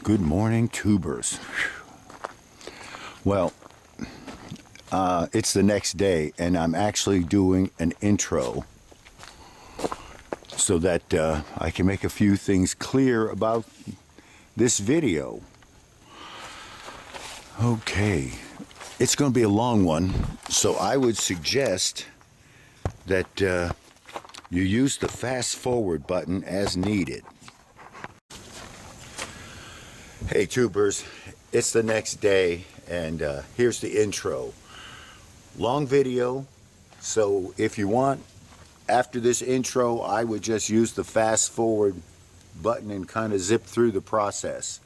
Good morning, tubers. Well, it's the next day, and I'm actually doing an intro so that I can make a few things clear about this video. Okay, it's going to be a long one, so I would suggest that you use the fast forward button as needed. Hey tubers, it's the next day, and here's the intro. Long video, so if you want, after this intro, I would just use the fast forward button and kind of zip through the process.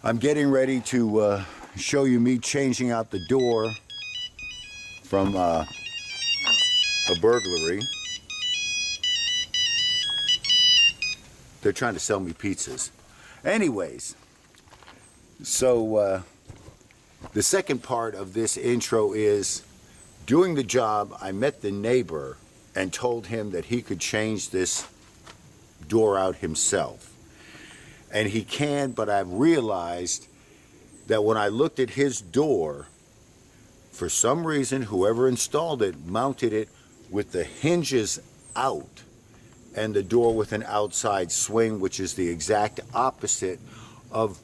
I'm getting ready to show you me changing out the door from a burglary. They're trying to sell me pizzas. Anyways, so the second part of this intro is, doing the job, I met the neighbor and told him that he could change this door out himself. And he can, but I've realized that when I looked at his door, for some reason, whoever installed it mounted it with the hinges out and the door with an outside swing, which is the exact opposite of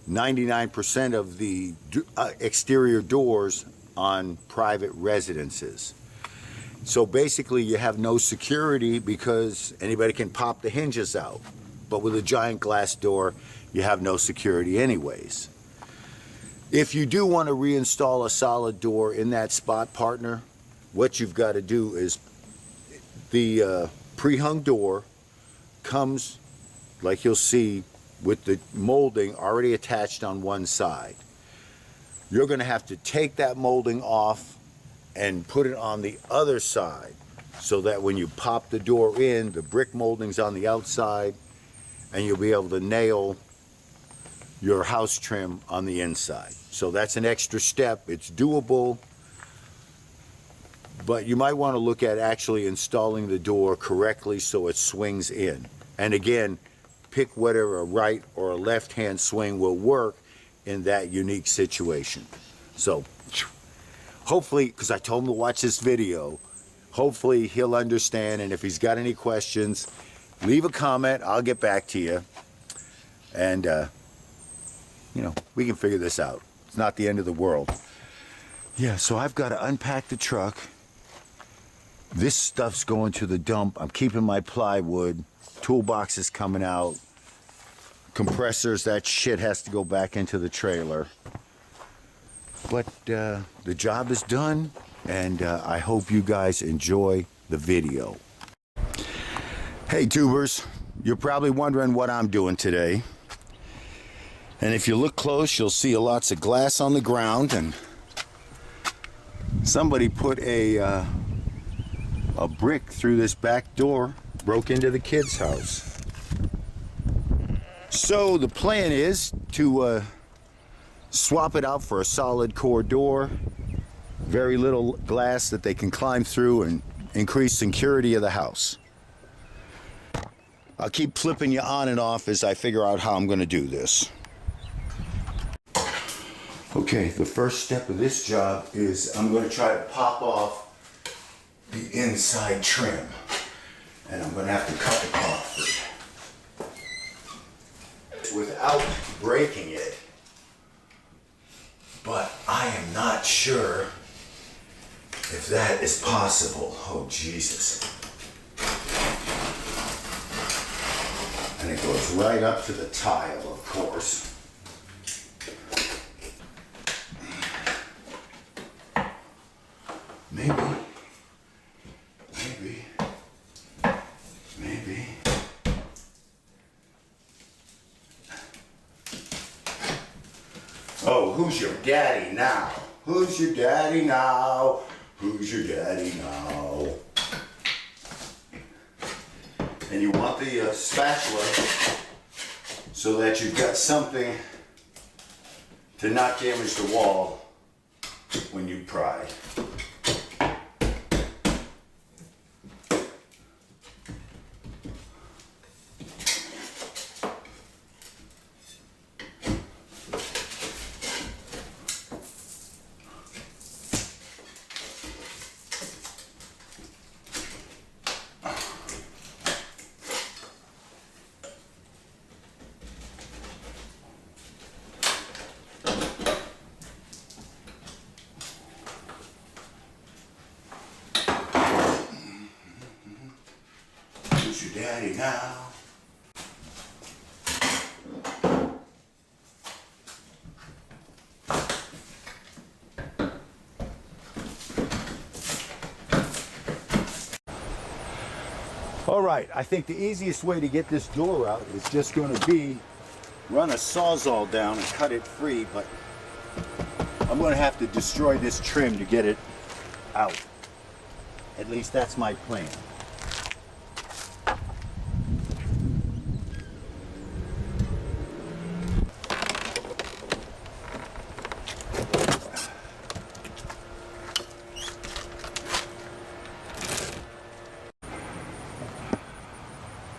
99% of the exterior doors on private residences. So basically you have no security because anybody can pop the hinges out. But with a giant glass door, you have no security anyways. If you do want to reinstall a solid door in that spot, partner, what you've got to do is the pre-hung door comes, like you'll see, with the molding already attached on one side. You're going to have to take that molding off and put it on the other side so that when you pop the door in, the brick molding's on the outside and you'll be able to nail your house trim on the inside. So that's an extra step. It's doable, but you might want to look at actually installing the door correctly so it swings in. And again, pick whether a right or a left-hand swing will work in that unique situation. So hopefully, because I told him to watch this video, hopefully he'll understand, and if he's got any questions, leave a comment, I'll get back to you. And, you know, we can figure this out. It's not the end of the world. Yeah, so I've got to unpack the truck. This stuff's going to the dump. I'm keeping my plywood. Toolbox is coming out. Compressors, that shit has to go back into the trailer. But the job is done, and I hope you guys enjoy the video. Hey tubers, you're probably wondering what I'm doing today. And if you look close, you'll see lots of glass on the ground, and somebody put a brick through this back door, broke into the kid's house. So the plan is to swap it out for a solid core door, very little glass that they can climb through, and increase security of the house. I'll keep flipping you on and off as I figure out how I'm going to do this. Okay, the first step of this job is I'm going to try to pop off the inside trim, and I'm going to have to cut the off without breaking it, but I am not sure if that is possible. Oh Jesus. And it goes right up to the tile, of course. Maybe. Oh, who's your daddy now? Who's your daddy now? Who's your daddy now? And you want the spatula so that you've got something to not damage the wall when you pry. Who's your daddy now? All right, I think the easiest way to get this door out is just going to be run a Sawzall down and cut it free, but I'm going to have to destroy this trim to get it out. At least that's my plan.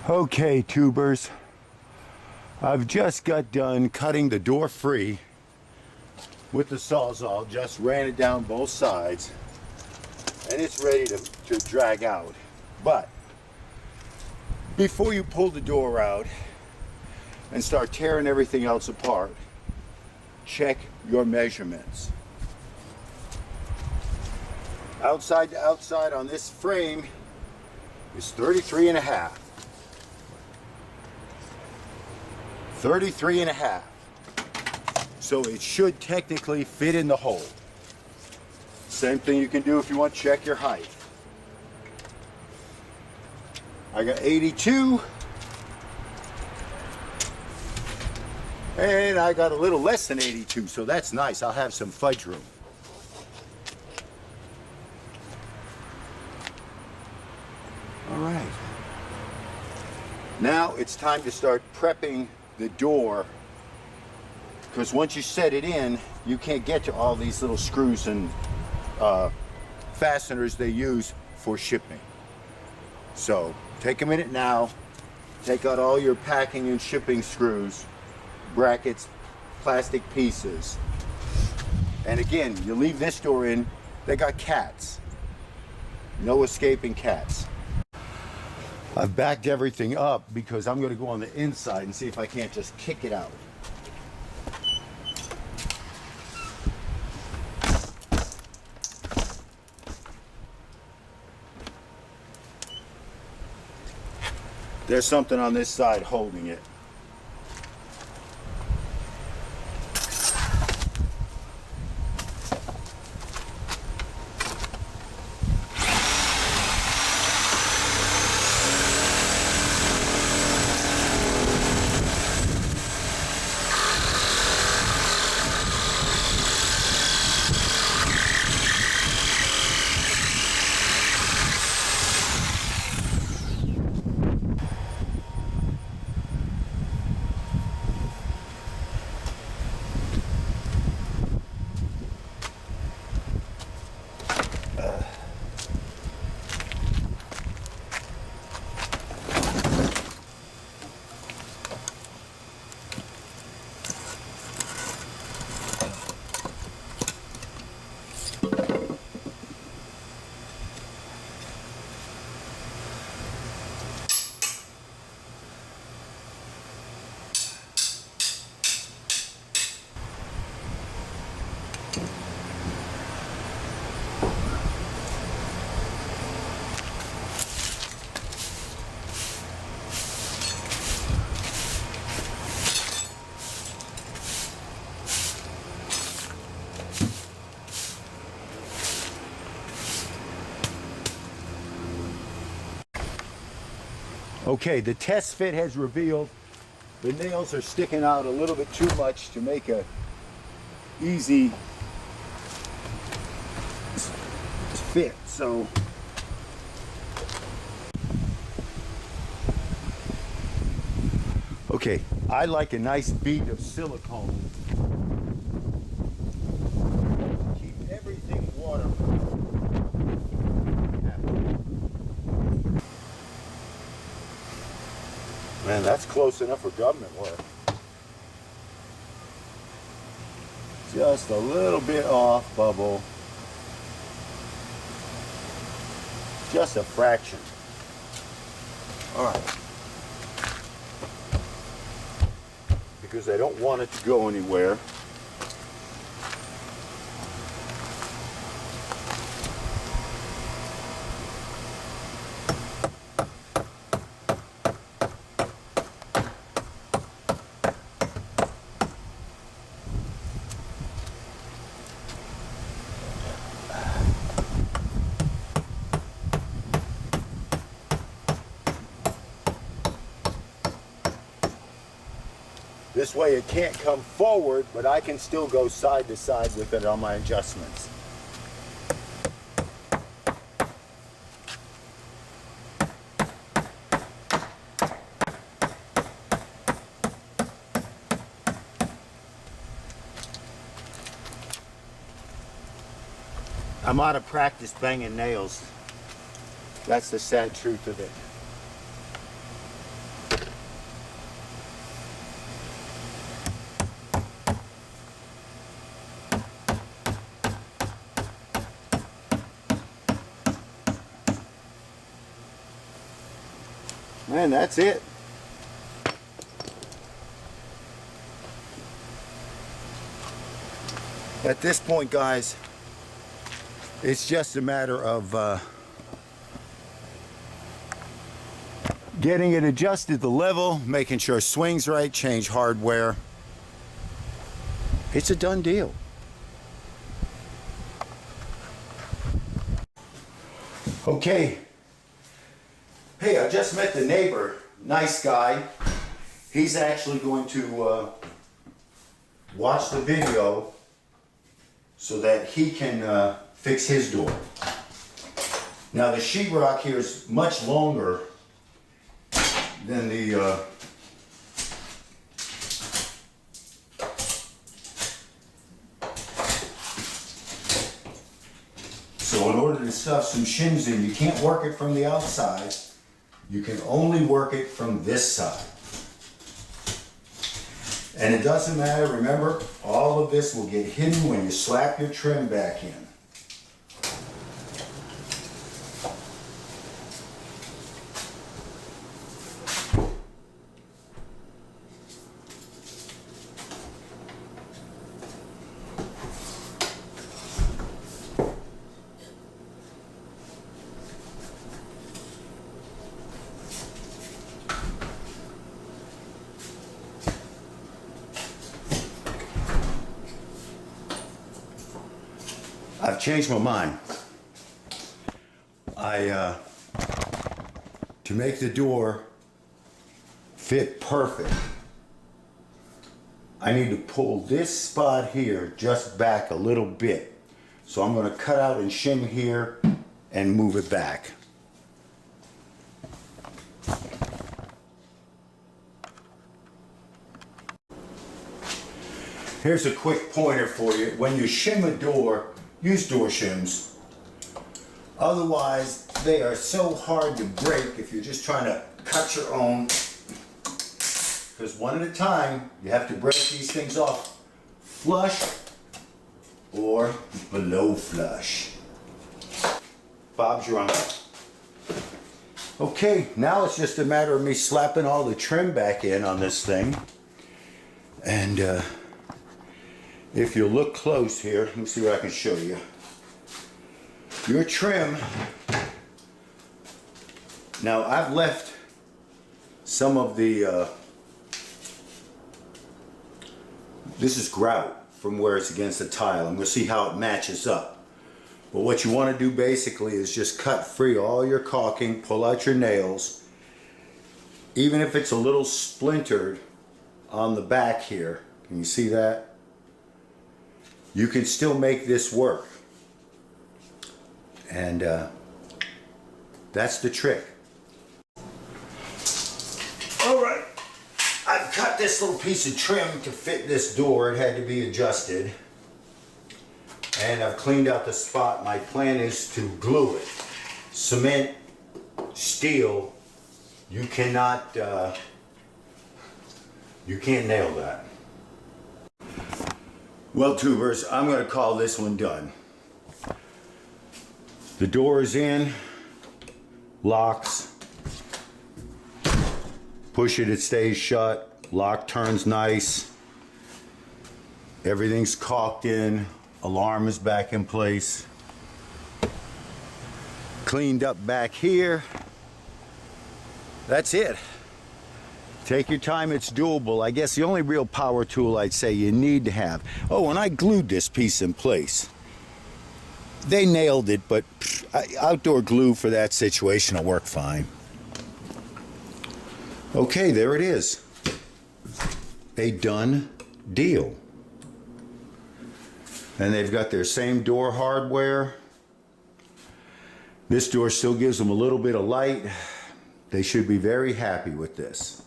Okay, tubers, I've just got done cutting the door free with the Sawzall, just ran it down both sides, and it's ready to drag out. But before you pull the door out and start tearing everything else apart, check your measurements. Outside to outside on this frame is 33 and a half. 33 and a half. So it should technically fit in the hole. Same thing you can do if you want to check your height. I got 82. And I got a little less than 82, so that's nice. I'll have some fudge room. All right. Now it's time to start prepping the door, because once you set it in, you can't get to all these little screws and fasteners they use for shipping. So take a minute now, take out all your packing and shipping screws, brackets, plastic pieces. And again, you leave this door in, they got cats. No escaping cats. I've backed everything up because I'm going to go on the inside and see if I can't just kick it out. There's something on this side holding it. Okay, the test fit has revealed the nails are sticking out a little bit too much to make a easy fit. So okay, I like a nice bead of silicone. Keep everything waterproof. Man, that's close enough for government work. Just a little bit off, bubble. Just a fraction. All right. Because I don't want it to go anywhere. This way it can't come forward, but I can still go side to side with it on my adjustments. I'm out of practice banging nails. That's the sad truth of it. And that's it. At this point, guys, it's just a matter of getting it adjusted the level, making sure it swings right, change hardware. It's a done deal. Okay. Hey, I just met the neighbor. Nice guy. He's actually going to watch the video so that he can fix his door. Now the sheetrock here is much longer than the so in order to stuff some shims in, you can't work it from the outside. You can only work it from this side. And it doesn't matter, remember, all of this will get hidden when you slap your trim back in. I've changed my mind. To make the door fit perfect, I need to pull this spot here just back a little bit. So I'm going to cut out and shim here and move it back. Here's a quick pointer for you. When you shim a door, use door shims. Otherwise, they are so hard to break if you're just trying to cut your own. Because one at a time, you have to break these things off flush or below flush. Bob's your uncle. Okay, now it's just a matter of me slapping all the trim back in on this thing. And if you look close here, let me see what I can show you. Your trim, now I've left some of the, this is grout from where it's against the tile, and we'll see how it matches up. But what you want to do basically is just cut free all your caulking, pull out your nails. Even if it's a little splintered on the back here, can you see that? You can still make this work. And that's the trick. All right, I've cut this little piece of trim to fit this door. It had to be adjusted. And I've cleaned out the spot. My plan is to glue it. Cement, steel, you cannot, you can't nail that. Well, tubers, I'm going to call this one done. The door is in, locks, push it, it stays shut, lock turns nice, everything's caulked in, alarm is back in place, cleaned up back here. That's it. Take your time, it's doable. I guess the only real power tool I'd say you need to have. Oh, and I glued this piece in place. They nailed it, but outdoor glue for that situation will work fine. Okay, there it is. a done deal. And they've got their same door hardware. This door still gives them a little bit of light. They should be very happy with this.